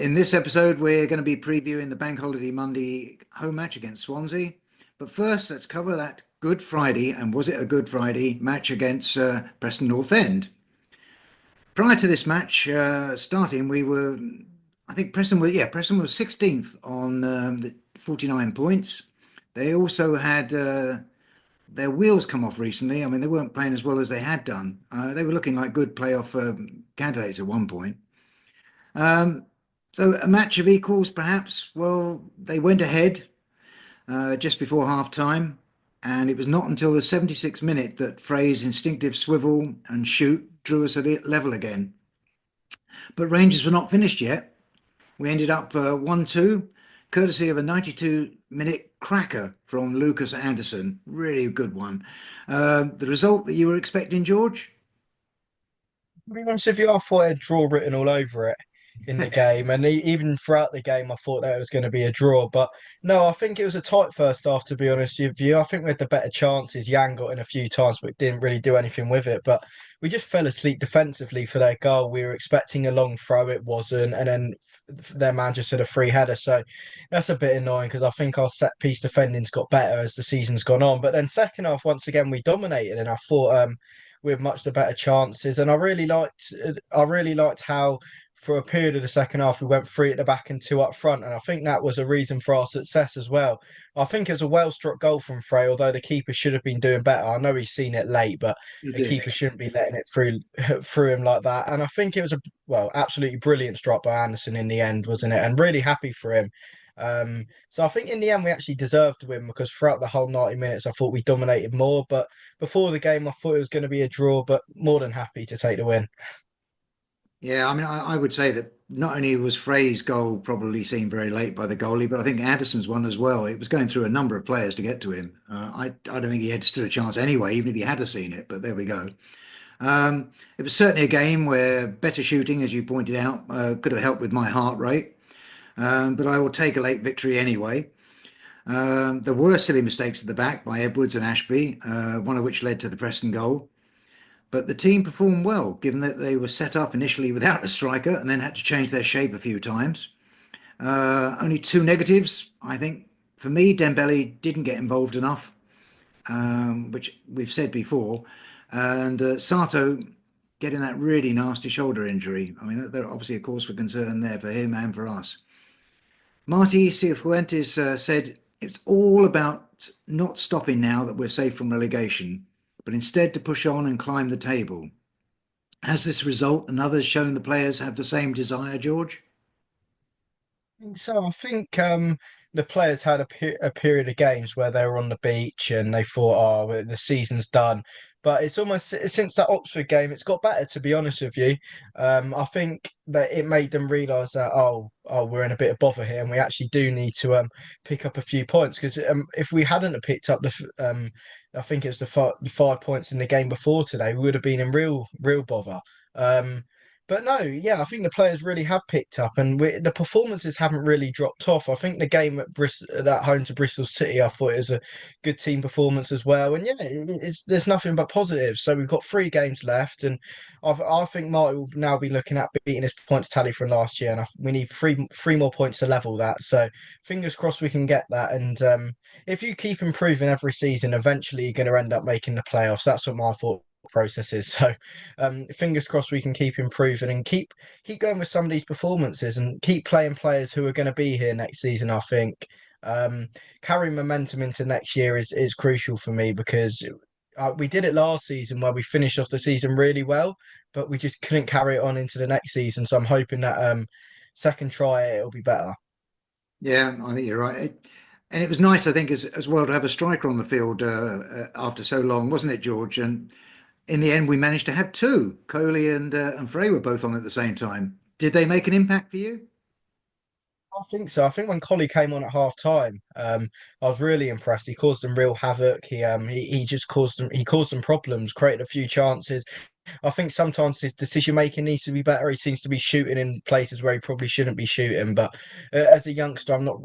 In this episode, we're going to be previewing the Bank Holiday Monday home match against Swansea. But first, let's cover that Good Friday, and was it a Good Friday match against Preston North End? Prior to this match starting, I think Preston was 16th on the 49 points. They also had their wheels come off recently. I mean, they weren't playing as well as they had done. They were looking like good playoff candidates at one point. So a match of equals, perhaps. Well, they went ahead just before half time, and it was not until the 76th minute that Frey's instinctive swivel and shoot drew us at level again. But Rangers were not finished yet. We ended up 1-2, courtesy of a 92-minute cracker from Lucas Andersen. Really a good one. The result that you were expecting, George? To be honest with you, I thought I had draw written all over it in the game, and even throughout the game, I thought that it was going to be a draw. But no, I think it was a tight first half. To be honest with you, I think we had the better chances. Yang got in a few times, but didn't really do anything with it. But we just fell asleep defensively for their goal. We were expecting a long throw, it wasn't, and then their man just had a free header. So that's a bit annoying because I think our set piece defending's got better as the season's gone on. But then second half, once again, we dominated, and I thought we had much the better chances. And I really liked how for a period of the second half we went three at the back and two up front, and I think that was a reason for our success as well. I think it was a well struck goal from Frey, although the keeper should have been doing better. I know he's seen it late, but You a did. keeper shouldn't be letting it through through him like that. And I think it was a absolutely brilliant strike by Anderson in the end, wasn't it? And really happy for him. So I think in the end we actually deserved to win because throughout the whole 90 minutes I thought we dominated more. But before the game I thought it was going to be a draw, but more than happy to take the win. Yeah, I mean, I would say that not only was Frey's goal probably seen very late by the goalie, but I think Anderson's one as well. It was going through a number of players to get to him. I don't think he had stood a chance anyway, even if he had seen it. But there we go. It was certainly a game where better shooting, as you pointed out, could have helped with my heart rate. But I will take a late victory anyway. There were silly mistakes at the back by Edwards and Ashby, one of which led to the Preston goal. But the team performed well, given that they were set up initially without a striker and then had to change their shape a few times. Only two negatives, I think. For me, Dembele didn't get involved enough, which we've said before. And Sato getting that really nasty shoulder injury. I mean, they're obviously a cause for concern there for him and for us. Marty Cifuentes said it's all about not stopping now that we're safe from relegation, but instead to push on and climb the table. Has this result and others shown the players have the same desire, George? So I think the players had a period of games where they were on the beach and they thought, oh, well, the season's done. But it's almost since that Oxford game, it's got better, to be honest with you. I think that it made them realise that, we're in a bit of bother here and we actually do need to pick up a few points. Because if we hadn't have picked up I think it was the 5 points in the game before today, we would have been in real bother. Um, but no, yeah, I think the players really have picked up, and the performances haven't really dropped off. I think the game at home to Bristol City, I thought it was a good team performance as well. And yeah, there's nothing but positives. So we've got 3 games left, and I think Marty will now be looking at beating his points tally from last year, and we need three more points to level that. So fingers crossed we can get that. And if you keep improving every season, eventually you're going to end up making the playoffs. That's what my thought process is. So fingers crossed we can keep improving and keep going with some of these performances and keep playing players who are going to be here next season. I think um, carrying momentum into next year is crucial for me because we did it last season where we finished off the season really well, but we just couldn't carry it on into the next season. So I'm hoping that second try it'll be better. Yeah, I think you're right. And it was nice, I think, as well to have a striker on the field after so long, wasn't it, George? And in the end, we managed to have two. Coley and Frey were both on at the same time. Did they make an impact for you? I think so. I think when Collie came on at half time, I was really impressed. He caused them real havoc. He just caused them problems, created a few chances. I think sometimes his decision making needs to be better. He seems to be shooting in places where he probably shouldn't be shooting. But as a youngster, I'm not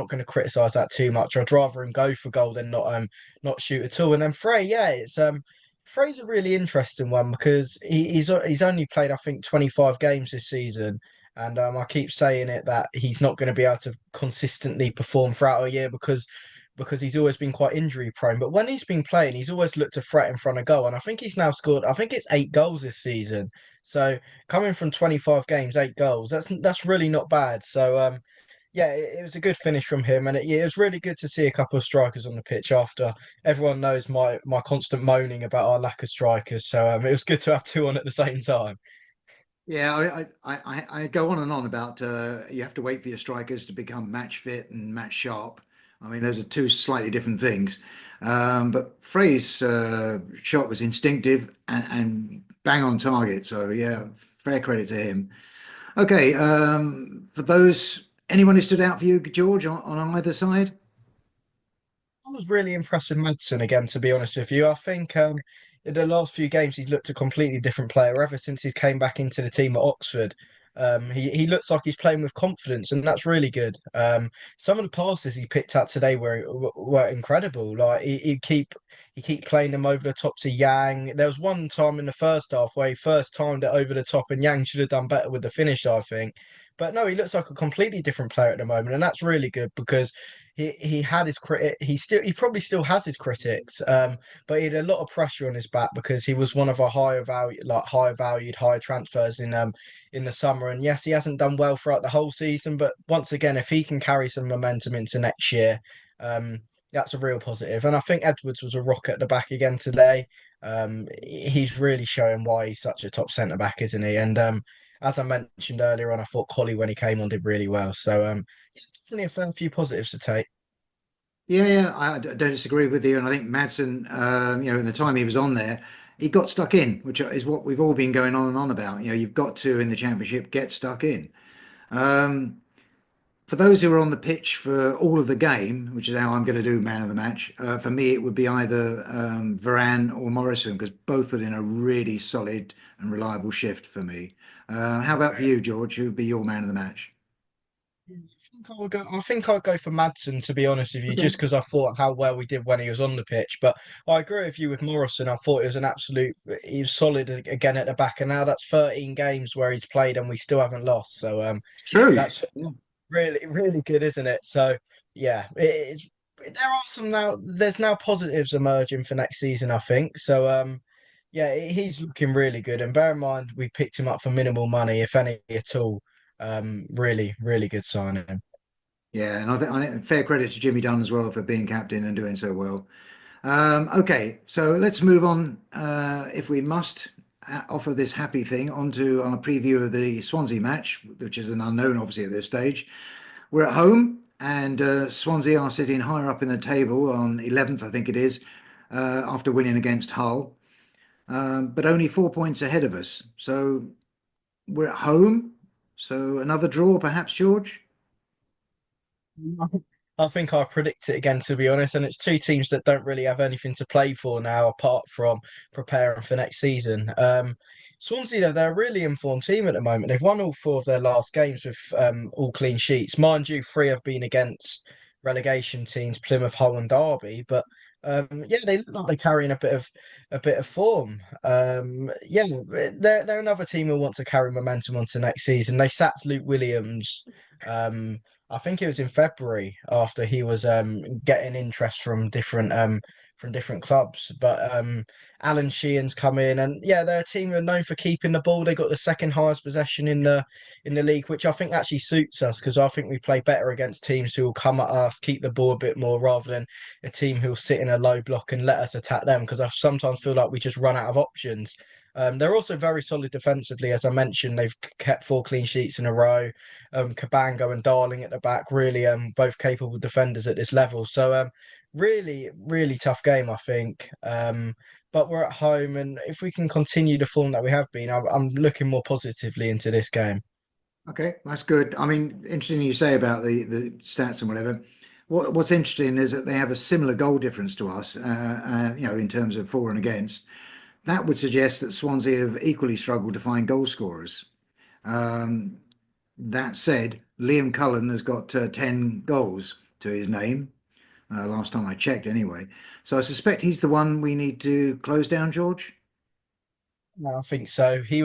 going to criticise that too much. I'd rather him go for goal than not shoot at all. And then Frey, yeah, it's Frey's a really interesting one because he's only played I think 25 games this season, And I keep saying it that he's not going to be able to consistently perform throughout a year because he's always been quite injury prone. But when he's been playing, he's always looked a threat in front of goal. And I think he's now scored, I think it's 8 goals this season. So coming from 25 games, 8 goals, that's really not bad. So yeah, it was a good finish from him, and it was really good to see a couple of strikers on the pitch after everyone knows my constant moaning about our lack of strikers. So it was good to have two on at the same time. Yeah, I go on and on about you have to wait for your strikers to become match fit and match sharp. I mean, those are two slightly different things. But Frey's shot was instinctive and bang on target. So yeah, fair credit to him. Okay, for those, anyone who stood out for you, George, on either side? I was really impressed with Madsen again, to be honest with you. I think in the last few games he's looked a completely different player ever since he came back into the team at Oxford. He looks like he's playing with confidence, and that's really good. Some of the passes he picked up today were incredible. Like he keep playing them over the top to Yang. There was one time in the first half where he first timed it over the top, and Yang should have done better with the finish, I think. But no, he looks like a completely different player at the moment, and that's really good because he had his critic. He probably still has his critics, but he had a lot of pressure on his back because he was one of our higher valued, higher transfers in the summer. And yes, he hasn't done well throughout the whole season, but once again, if he can carry some momentum into next year, that's a real positive. And I think Edwards was a rock at the back again today. He's really showing why he's such a top centre back, isn't he? And as I mentioned earlier on, I thought Collie when he came on did really well. So yeah, definitely a fair few positives to take. Yeah, I don't disagree with you. And I think Madsen, in the time he was on there, he got stuck in, which is what we've all been going on and on about. You've got to, in the championship, get stuck in. Um, for those who are on the pitch for all of the game, which is how I'm going to do man of the match, for me, it would be either Varane or Morrison, because both put in a really solid and reliable shift for me. How about for you, George? Who would be your man of the match? I think I'll go for Madsen, to be honest with you, Okay. just because I thought how well we did when he was on the pitch. But I agree with you with Morrison. I thought it was he was solid again at the back, and now that's 13 games where he's played and we still haven't lost. So True. that's really, really good, isn't it? So yeah, it's there are some now. There's now positives emerging for next season, I think. So yeah, he's looking really good. And bear in mind, we picked him up for minimal money, if any at all. Really, really good signing. Yeah, and I think fair credit to Jimmy Dunn as well for being captain and doing so well. Okay, so let's move on, if we must, offer this happy thing onto our preview of the Swansea match, which is an unknown, obviously, at this stage. We're at home, and Swansea are sitting higher up in the table on 11th, I think it is, after winning against Hull, but only 4 points ahead of us. So we're at home. So another draw, perhaps, George? I think I predict it again, to be honest. And it's two teams that don't really have anything to play for now, apart from preparing for next season. Swansea, though, they're a really informed team at the moment. They've won all four of their last games with all clean sheets. Mind you, three have been against relegation teams, Plymouth, Hull, and Derby. But yeah, they look like they're carrying a bit of form. Yeah, they're another team who want to carry momentum onto next season. They sacked Luke Williams. Um, I think it was in February after he was getting interest from different clubs. But Alan Sheehan's come in, and yeah, they're a team who are known for keeping the ball. They got the second highest possession in the league, which I think actually suits us because I think we play better against teams who will come at us, keep the ball a bit more, rather than a team who'll sit in a low block and let us attack them. Because I sometimes feel like we just run out of options. They're also very solid defensively, as I mentioned. They've kept four clean sheets in a row. Cabango and Darling at the back, really both capable defenders at this level. So really, really tough game, I think. But we're at home, and if we can continue the form that we have been, I'm looking more positively into this game. Okay, that's good. I mean, interesting you say about the stats and whatever. What's interesting is that they have a similar goal difference to us, in terms of for and against. That would suggest that Swansea have equally struggled to find goal scorers. Um, that said, Liam Cullen has got 10 goals to his name, last time I checked anyway. So I suspect he's the one we need to close down, George. No, I think so. He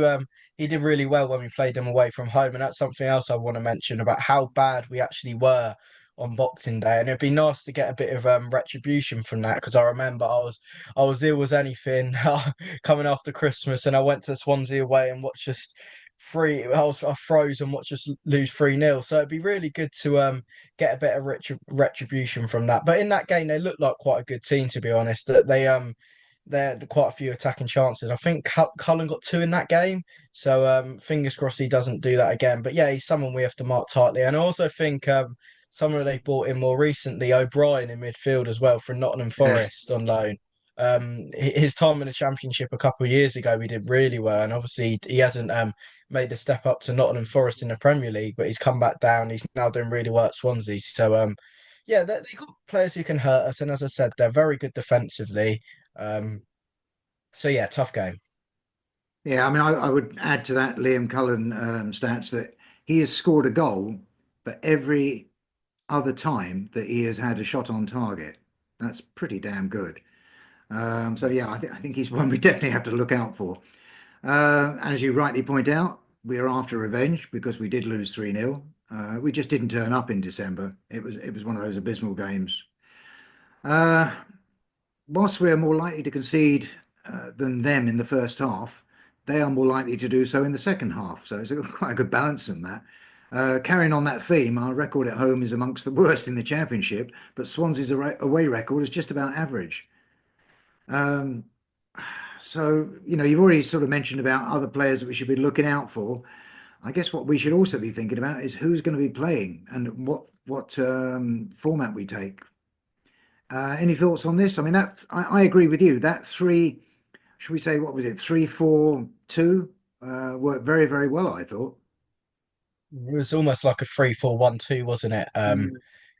did really well when we played him away from home, and that's something else I want to mention about how bad we actually were on Boxing Day. And it'd be nice to get a bit of retribution from that because I remember I was ill as anything coming after Christmas, and I went to Swansea away and watched just I froze and watched us lose 3-0. So it'd be really good to get a bit of retribution from that. But in that game, they looked like quite a good team, to be honest. That they had quite a few attacking chances. I think Cullen got two in that game, so fingers crossed he doesn't do that again. But yeah, he's someone we have to mark tightly. And I also think someone they brought in more recently, O'Brien in midfield as well from Nottingham Yeah. Forest on loan. His time in the Championship a couple of years ago, we did really well, and obviously he hasn't made a step up to Nottingham Forest in the Premier League, but he's come back down. He's now doing really well at Swansea. So yeah, they've got players who can hurt us, and as I said, they're very good defensively. Um, so yeah, tough game. Yeah, I mean, I would add to that Liam Cullen stats that he has scored a goal for every other time that he has had a shot on target. That's pretty damn good. So yeah, I think he's one we definitely have to look out for. And as you rightly point out, we are after revenge because we did lose 3-0. We just didn't turn up in December. It was one of those abysmal games. Uh, Whilst we are more likely to concede than them in the first half, they are more likely to do so in the second half. So it's quite a good balance in that. Carrying on that theme, our record at home is amongst the worst in the Championship, but Swansea's away record is just about average. Um, so, you've already sort of mentioned about other players that we should be looking out for. I guess what we should also be thinking about is who's going to be playing and what format we take. Any thoughts on this? I mean, I agree with you. That three, should we say, what was it, 3-4-2, worked very, very well, I thought. It was almost like a 3-4-1-2, wasn't it? Mm.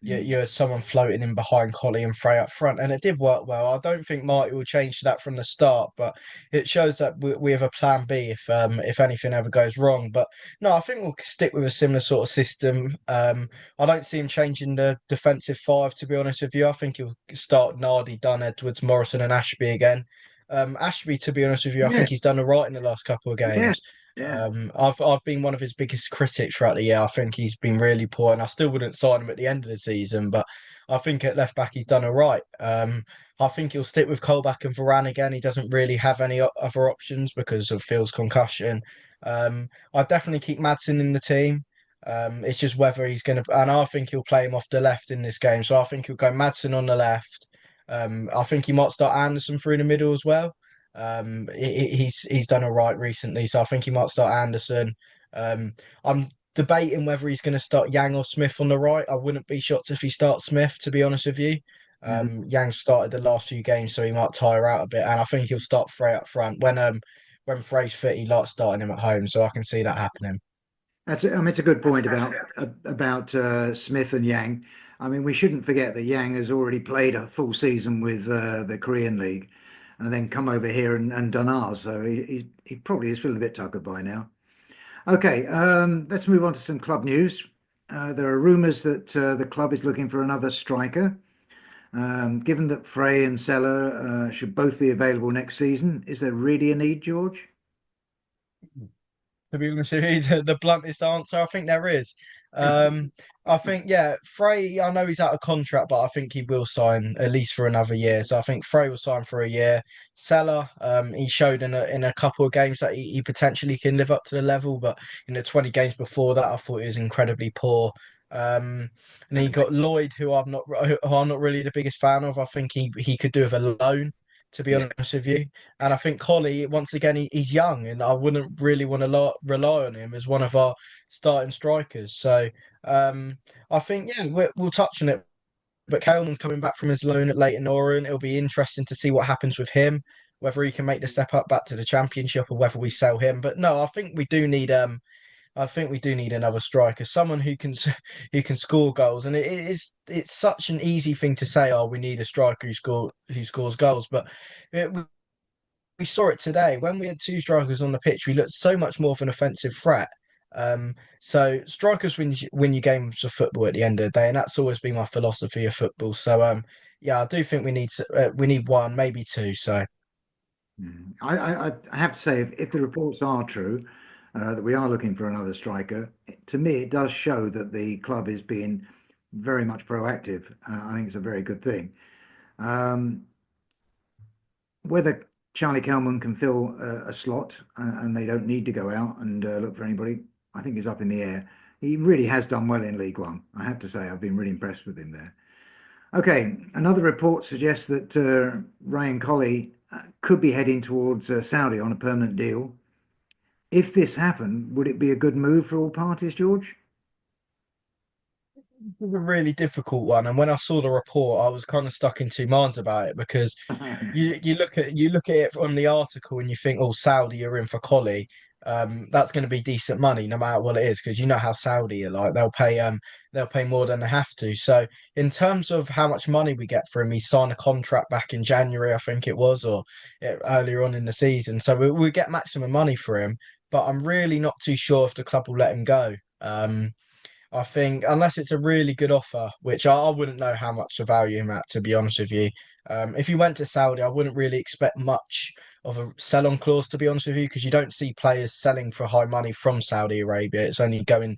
You had someone floating in behind Collie and Frey up front, and it did work well. I don't think Marty will change that from the start, but it shows that we have a plan B if anything ever goes wrong. But no, I think we'll stick with a similar sort of system. I don't see him changing the defensive five, to be honest with you. I think he'll start Nardi, Dunn, Edwards, Morrison, and Ashby again. Ashby, to be honest with you, I Yeah, think he's done all right in the last couple of yeah, games. yeah. I've been one of his biggest critics throughout the year. I think he's been really poor, and I still wouldn't sign him at the end of the season. But I think at left back he's done all right. I think he'll stick with Colback and Varane again. He doesn't really have any other options because of Phil's concussion. I definitely keep Madsen in the team. It's just whether he's going to, and I think he'll play him off the left in this game. So I think he'll go Madsen on the left. I think he might start Anderson through the middle as well. He's done all right recently, so I think he might start Anderson. I'm debating whether he's going to start Yang or Smith on the right. I wouldn't be shocked if he starts Smith, to be honest with you. Mhm. Yang started the last few games, so he might tire out a bit, and I think he'll start Frey up front when Frey's fit. He likes starting him at home, so I can see that happening. I mean, it's a good point about Smith and Yang. I mean, we shouldn't forget that Yang has already played a full season with the Korean League, and then come over here and done ours. So he probably is feeling a bit tuckered by now. Okay, let's move on to some club news. There are rumours that the club is looking for another striker. Given that Frey and Seller should both be available next season, is there really a need, George? To be honest with you, the bluntest answer, I think there is. Um, I think, yeah, Frey, I know he's out of contract, but I think he will sign at least for another year. So I think Frey will sign for a year. Salah, he showed in a couple of games that he potentially can live up to the level, but in the 20 games before that, I thought he was incredibly poor. Um, and then you got Lloyd, who I'm not really the biggest fan of. I think he could do with a loan, to be Yeah. honest with you. And I think Collie, once again, he's young, and I wouldn't really want to rely on him as one of our starting strikers. So um, I think, yeah, we'll touch on it. But Coleman's coming back from his loan at Leyton Orient. It'll be interesting to see what happens with him, whether he can make the step up back to the Championship or whether we sell him. But no, I think we do need another striker, someone who can score goals. And it's such an easy thing to say, oh, we need a striker who scores goals, but it, we saw it today when we had two strikers on the pitch. We looked so much more of an offensive threat. So strikers win your games of football at the end of the day, and that's always been my philosophy of football. So yeah, I do think we need one, maybe two. So I have to say, if the reports are true, that we are looking for another striker, to me, it does show that the club is being very much proactive. I think it's a very good thing. Um, whether Charlie Kelman can fill a slot and they don't need to go out and look for anybody, I think is up in the air. He really has done well in League One. I have to say, I've been really impressed with him there. Okay, another report suggests that Ryan Colley could be heading towards Saudi on a permanent deal. If this happened, would it be a good move for all parties, George? Was a really difficult one, and when I saw the report, I was kind of stuck in two minds about it because you look at it from the article and you think, oh, Saudi are in for Collie. That's going to be decent money no matter what it is because you know how Saudi are like they'll pay more than they have to. So in terms of how much money we get for him, he signed a contract back in January, I think it was, or earlier on in the season. So we get maximum money for him, but I'm really not too sure if the club will let him go. I think unless it's a really good offer, which I wouldn't know how much to value him at, to be honest with you. If he went to Saudi, I wouldn't really expect much of a sell-on clause, to be honest with you, because you don't see players selling for high money from Saudi Arabia. It's only going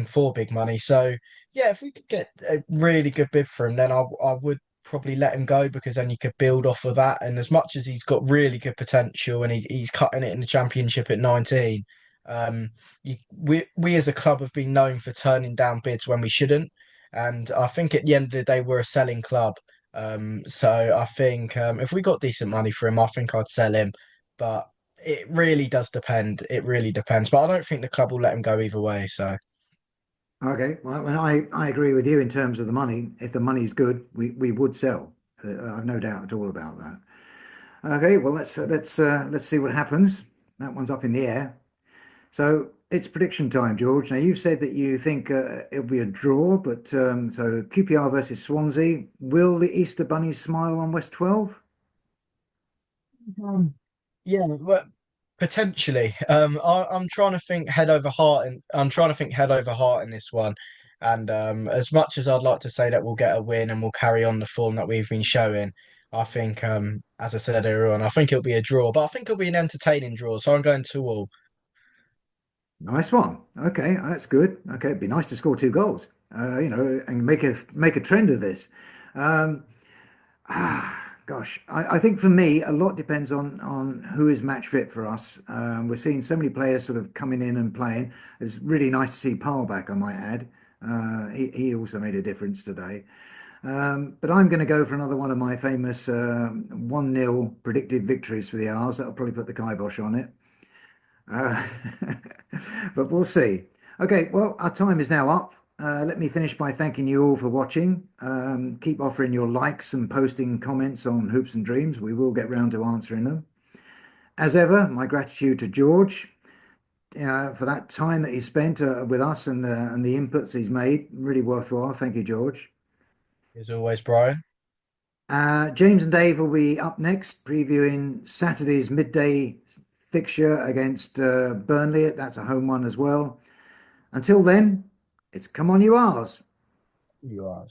for big money. So yeah, if we could get a really good bid for him, then I would probably let him go because then you could build off of that. And as much as he's got really good potential and he's cutting it in the championship at 19, um, we as a club have been known for turning down bids when we shouldn't. And I think at the end of the day, we're a selling club. So I think if we got decent money for him, I think I'd sell him. But it really does depend. It really depends. But I don't think the club will let him go either way. So Okay, well, and I agree with you in terms of the money. If the money's good, we would sell. I've no doubt at all about that. Okay, well let's see what happens. That one's up in the air. So it's prediction time, George. Now you've said that you think it'll be a draw, but so QPR versus Swansea. Will the Easter Bunnies smile on West 12? Um, yeah, but potentially. I'm trying to think head over heart, and I'm trying to think head over heart in this one. And as much as I'd like to say that we'll get a win and we'll carry on the form that we've been showing, I think, as I said earlier on, I think it'll be a draw, but I think it'll be an entertaining draw. So I'm going 2-2. Nice one. Okay, that's good. Okay, it'd be nice to score two goals. And make a trend of this. Um, Gosh, I think for me, a lot depends on who is match fit for us. We're seeing so many players sort of coming in and playing. It's really nice to see Paul back, I might add. He also made a difference today. But I'm going to go for another one of my famous 1-0 predicted victories for the R's. That'll probably put the kibosh on it. Uh, but we'll see. Okay, well, our time is now up. Let me finish by thanking you all for watching. Keep offering your likes and posting comments on Hoops and Dreams. We will get round to answering them. As ever, my gratitude to George for that time that he spent with us and the inputs he's made. Really worthwhile. Thank you, George. As always, Brian. James and Dave will be up next, previewing Saturday's midday fixture against Burnley. That's a home one as well. Until then, it's come on, you R's. You are.